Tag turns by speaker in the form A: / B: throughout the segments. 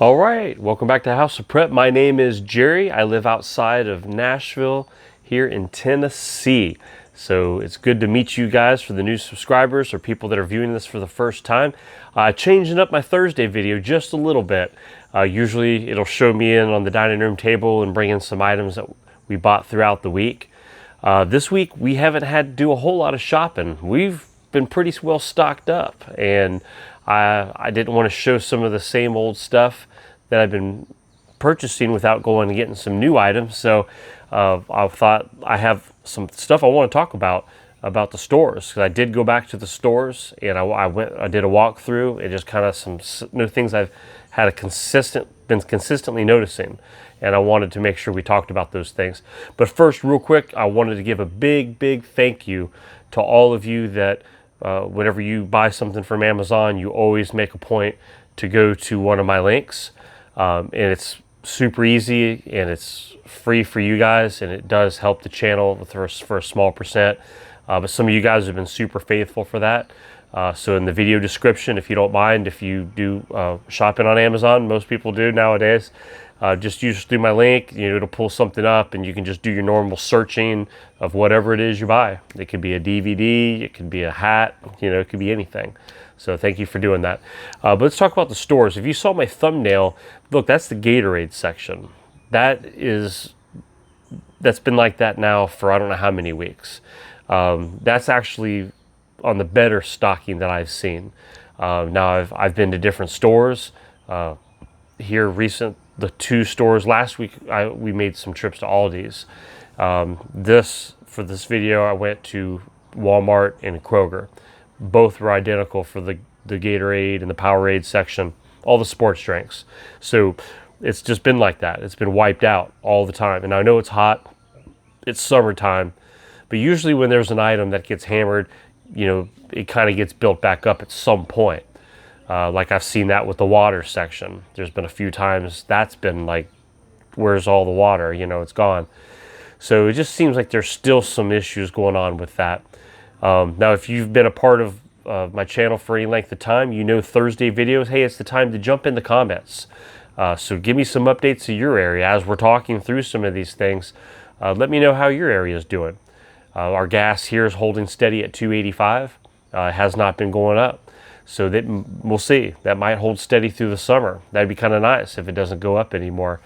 A: All right, welcome back to House of Prep. My name is Jerry. I live outside of Nashville here in Tennessee. So it's good to meet you guys for the new subscribers or people that are viewing this for the first time. Changing up my Thursday video just a little bit. Usually it'll show me in on the dining room table and bring in some items that we bought throughout the week. This week we haven't had to do a whole lot of shopping. We've been pretty well stocked up, and I didn't want to show some of the same old stuff that I've been purchasing without going and getting some new items. So I thought I have some stuff I want to talk about the stores, because I did go back to the stores and I did a walkthrough and just kind of some new things I've had been consistently noticing, and I wanted to make sure we talked about those things. But first, real quick, I wanted to give a big thank you to all of you that whenever you buy something from Amazon, you always make a point to go to one of my links. And it's super easy and it's free for you guys, and it does help the channel for a small percent. But some of you guys have been super faithful for that. So in the video description, if you don't mind, if you do shopping on Amazon, most people do nowadays, just use through my link. It'll pull something up and you can just do your normal searching of whatever it is you buy. It could be a DVD, it could be a hat, it could be anything. So thank you for doing that. But let's talk about the stores. If you saw my thumbnail, look, that's the Gatorade section. That's been like that now for I don't know how many weeks. That's actually on the better stocking that I've seen. Now I've been to different stores here the 2 stores last week. We made some trips to Aldi's. For this video, I went to Walmart and Kroger. Both were identical for the Gatorade and the Powerade section, all the sports drinks. So it's just been like that. It's been wiped out all the time. And I know it's hot, it's summertime, but usually when there's an item that gets hammered, it kind of gets built back up at some point. Like I've seen that with the water section. There's been a few times that's been like, where's all the water? It's gone. So it just seems like there's still some issues going on with that. Now, if you've been a part of my channel for any length of time, Thursday videos, hey, it's the time to jump in the comments. So give me some updates to your area as we're talking through some of these things. Let me know how your area is doing. Our gas here is holding steady at $2.85. It has not been going up. So we'll see. That might hold steady through the summer. That'd be kind of nice if it doesn't go up anymore.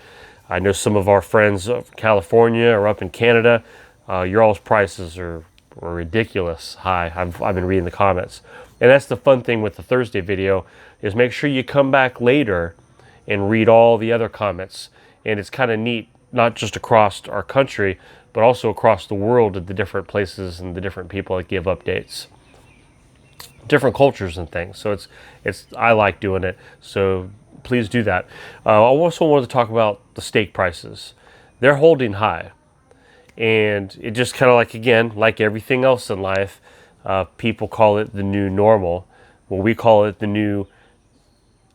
A: I know some of our friends of California or up in Canada, your all's prices are ridiculous high. I've been reading the comments. And that's the fun thing with the Thursday video, is make sure you come back later and read all the other comments. And it's kind of neat, not just across our country, but also across the world at the different places and the different people that give updates. Different cultures and things. So I like doing it. So please do that. I also wanted to talk about the steak prices. They're holding high. And it just kind of like, again, like everything else in life, people call it the new normal. Well, we call it the new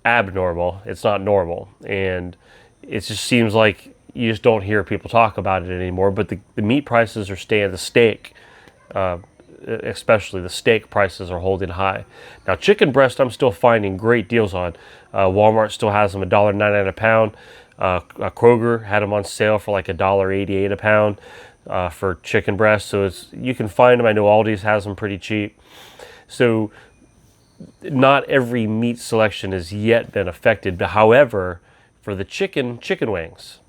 A: abnormal. It's not normal. And it just seems like you just don't hear people talk about it anymore. But the meat prices are staying, the steak, especially the steak prices are holding high. Now, chicken breast, I'm still finding great deals on. Walmart still has them $1.99 a pound. Kroger had them on sale for like $1.88 a pound. For chicken breast, so you can find them. I know Aldi's has them pretty cheap. So not every meat selection has yet been affected. But however, for the chicken wings.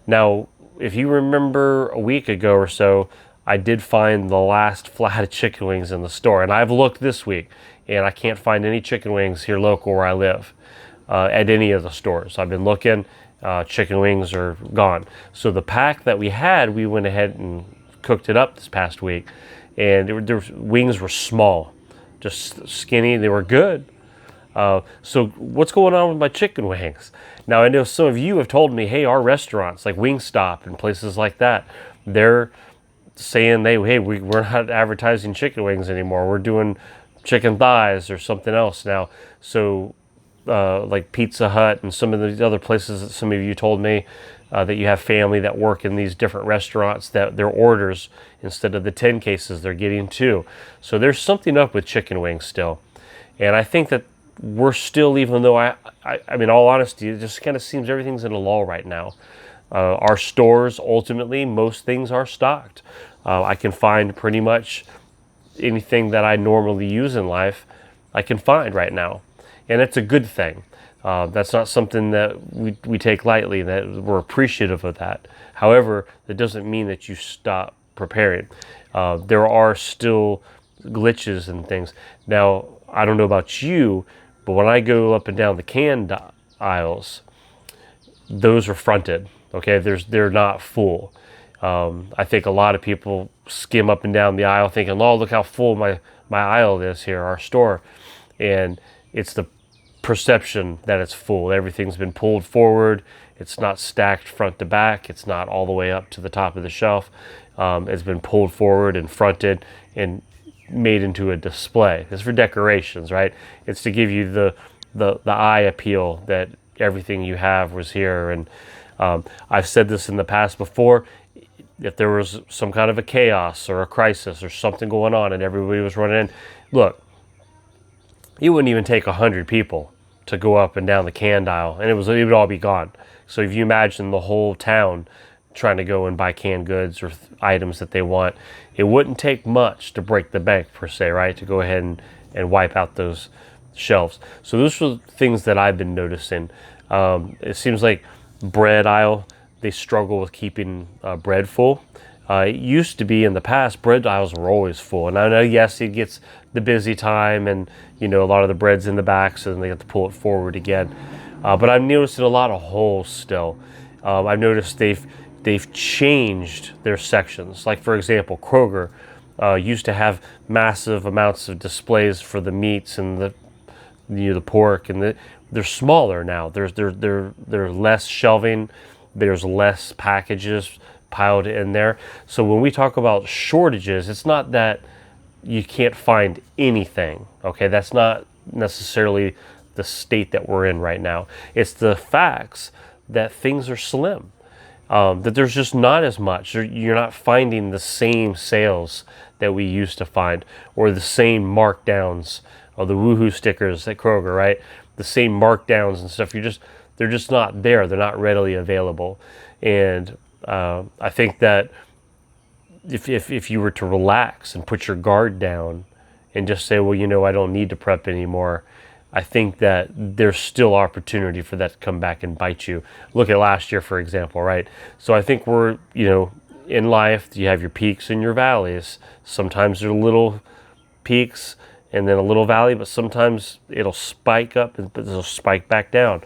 A: Now, if you remember a week ago or so, I did find the last flat of chicken wings in the store, and I've looked this week, and I can't find any chicken wings here local where I live at any of the stores. I've been looking. Chicken wings are gone. So the pack that we had, we went ahead and cooked it up this past week, and the wings were small, just skinny. They were good. So what's going on with my chicken wings? Now, I know some of you have told me, hey, our restaurants like Wingstop and places like that, they're saying we're not advertising chicken wings anymore. We're doing chicken thighs or something else now. So like Pizza Hut and some of the other places that some of you told me that you have family that work in these different restaurants, that their orders, instead of the 10 cases, they're getting 2. So there's something up with chicken wings still. And I think that we're still, even though I mean, all honesty, it just kind of seems everything's in a lull right now. Our stores, ultimately, most things are stocked. I can find pretty much anything that I normally use in life, I can find right now. And it's a good thing. That's not something that we take lightly, that we're appreciative of that. However, that doesn't mean that you stop preparing. There are still glitches and things. Now, I don't know about you, but when I go up and down the canned aisles, those are fronted. Okay, they're not full. I think a lot of people skim up and down the aisle thinking, oh, look how full my aisle is here, our store. And it's the perception that it's full. Everything's been pulled forward. It's not stacked front to back. It's not all the way up to the top of the shelf. It's been pulled forward and fronted and made into a display. It's for decorations, right? It's to give you the eye appeal that everything you have was here. And I've said this in the past before. If there was some kind of a chaos or a crisis or something going on and everybody was running in, look, it wouldn't even take 100 people to go up and down the canned aisle, and it would all be gone. So if you imagine the whole town trying to go and buy canned goods or items that they want, it wouldn't take much to break the bank, per se, right? To go ahead and wipe out those shelves. So those are things that I've been noticing. It seems like bread aisle, they struggle with keeping bread full. It used to be in the past, bread aisles were always full. And I know, yes, it gets the busy time and, a lot of the bread's in the back, so then they have to pull it forward again. But I'm noticing a lot of holes still. I've noticed they've changed their sections. Like, for example, Kroger used to have massive amounts of displays for the meats and the pork, and they're smaller now. There's less shelving. There's less packages piled in there. So when we talk about shortages, it's not that you can't find anything. Okay, that's not necessarily the state that we're in right now. It's the facts that things are slim. That there's just not as much. You're not finding the same sales that we used to find, or the same markdowns, or the woohoo stickers at Kroger, right? The same markdowns and stuff. They're just not there. They're not readily available. And I think that if you were to relax and put your guard down and just say, well, I don't need to prep anymore, I think that there's still opportunity for that to come back and bite you. Look at last year, for example, right? So I think we're, in life, you have your peaks and your valleys. Sometimes there are little peaks and then a little valley, but sometimes it'll spike up and it'll spike back down.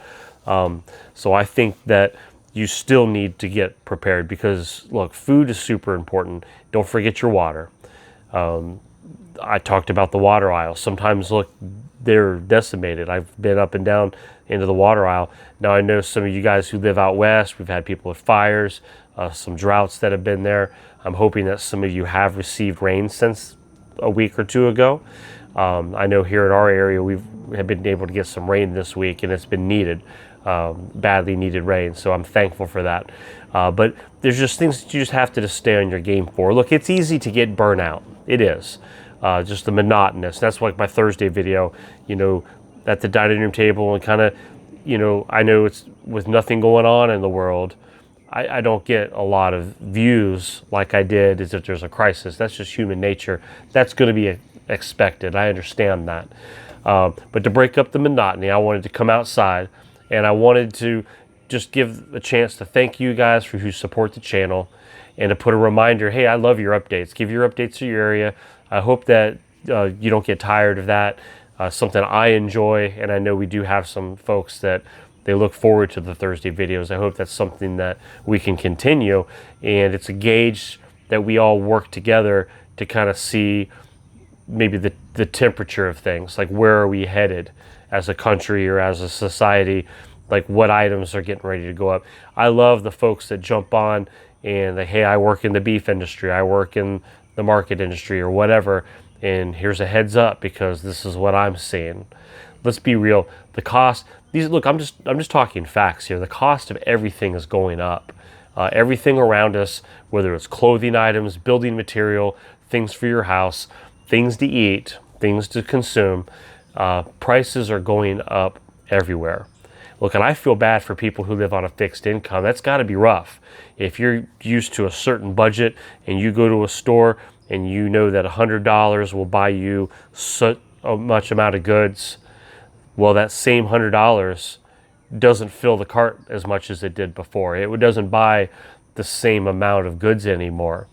A: So I think that you still need to get prepared because, look, food is super important. Don't forget your water. I talked about the water aisle. Sometimes, look, they're decimated. I've been up and down into the water aisle. Now, I know some of you guys who live out west, we've had people with fires, some droughts that have been there. I'm hoping that some of you have received rain since a week or two ago. I know here in our area, we have been able to get some rain this week, and it's been needed. Badly needed rain, so I'm thankful for that. But there's just things that you just have to just stay on your game for. Look, it's easy to get burnout. It is. Just the monotonous. That's like my Thursday video, at the dining room table and kind of, I know it's with nothing going on in the world. I don't get a lot of views like I did as if there's a crisis. That's just human nature. That's going to be expected. I understand that. But to break up the monotony, I wanted to come outside. And I wanted to just give a chance to thank you guys for who support the channel and to put a reminder, hey, I love your updates. Give your updates to your area. I hope that you don't get tired of that. Something I enjoy, and I know we do have some folks that they look forward to the Thursday videos. I hope that's something that we can continue, and it's a gauge that we all work together to kind of see maybe the temperature of things, like where are we headed as a country or as a society, like what items are getting ready to go up. I love the folks that jump on and they, hey, I work in the beef industry, I work in the market industry or whatever, and here's a heads up because this is what I'm seeing. Let's be real. The cost, I'm just talking facts here. The cost of everything is going up. Everything around us, whether it's clothing items, building material, things for your house, things to eat, things to consume, Prices are going up everywhere. Look, and I feel bad for people who live on a fixed income. That's got to be rough. If you're used to a certain budget and you go to a store and you know that $100 will buy you such a much amount of goods, well, that same $100 doesn't fill the cart as much as it did before. It doesn't buy the same amount of goods anymore.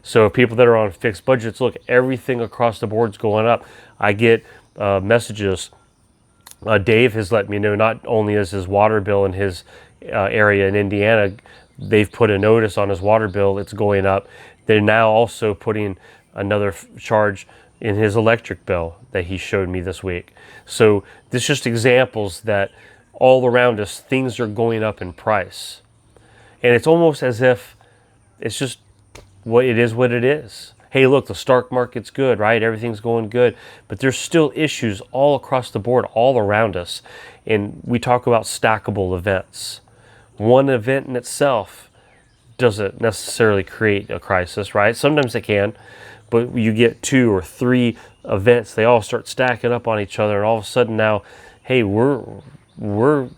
A: So people that are on fixed budgets, look, everything across the board's going up. I get messages. Dave has let me know not only is his water bill in his area in Indiana, they've put a notice on his water bill, it's going up. They're now also putting another charge in his electric bill that he showed me this week. So this is just examples that all around us, things are going up in price. And it's almost as if it's just what it is. Hey, look, the stock market's good, right? Everything's going good. But there's still issues all across the board, all around us. And we talk about stackable events. One event in itself doesn't necessarily create a crisis, right? Sometimes it can, but you get 2 or 3 events, they all start stacking up on each other, and all of a sudden now, hey, we're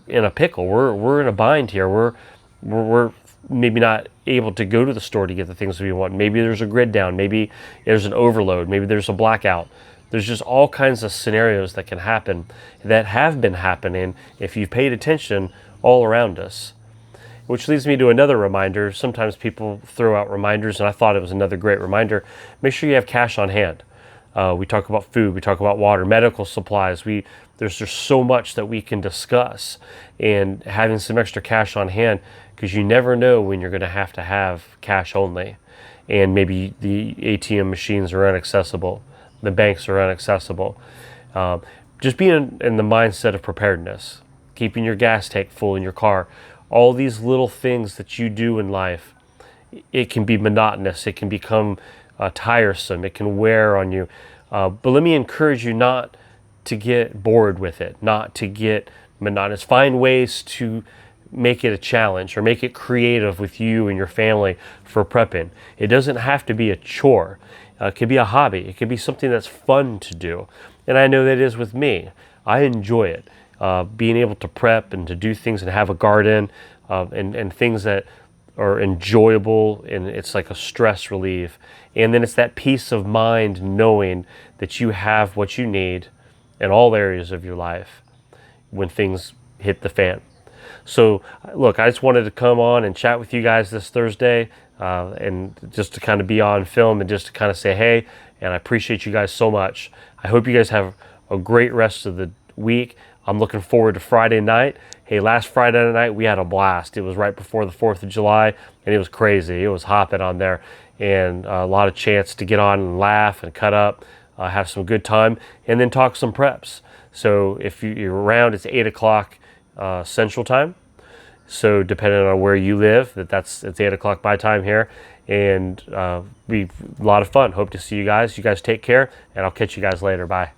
A: in a pickle. We're in a bind here. We're maybe not able to go to the store to get the things we want. Maybe there's a grid down. Maybe there's an overload. Maybe there's a blackout. There's just all kinds of scenarios that can happen, that have been happening if you've paid attention all around us. Which leads me to another reminder. Sometimes people throw out reminders, and I thought it was another great reminder. Make sure you have cash on hand. We talk about food, we talk about water, medical supplies. There's just so much that we can discuss, and having some extra cash on hand, because you never know when you're going to have cash only, and maybe the ATM machines are inaccessible, the banks are inaccessible. Just being in the mindset of preparedness, keeping your gas tank full in your car, all these little things that you do in life, it can be monotonous, it can become tiresome, it can wear on you. But let me encourage you not to get bored with it, not to get monotonous. Find ways to make it a challenge or make it creative with you and your family for prepping. It doesn't have to be a chore. It could be a hobby. It could be something that's fun to do. And I know that is with me. I enjoy it. Being able to prep and to do things and have a garden and things that are enjoyable, and it's like a stress relief. And then it's that peace of mind knowing that you have what you need in all areas of your life when things hit the fan. So look, I just wanted to come on and chat with you guys this Thursday and just to kind of be on film and just to kind of say hey, and I appreciate you guys so much. I hope you guys have a great rest of the week. I'm looking forward to Friday night. Hey, last Friday night we had a blast. It was right before the 4th of July and it was crazy. It was hopping on there, and a lot of chance to get on and laugh and cut up, have some good time, and then talk some preps. So if you're around, it's 8 o'clock Central Time. So depending on where you live, it's 8 o'clock my time here, and be a lot of fun. Hope to see you guys. You guys take care, and I'll catch you guys later. Bye.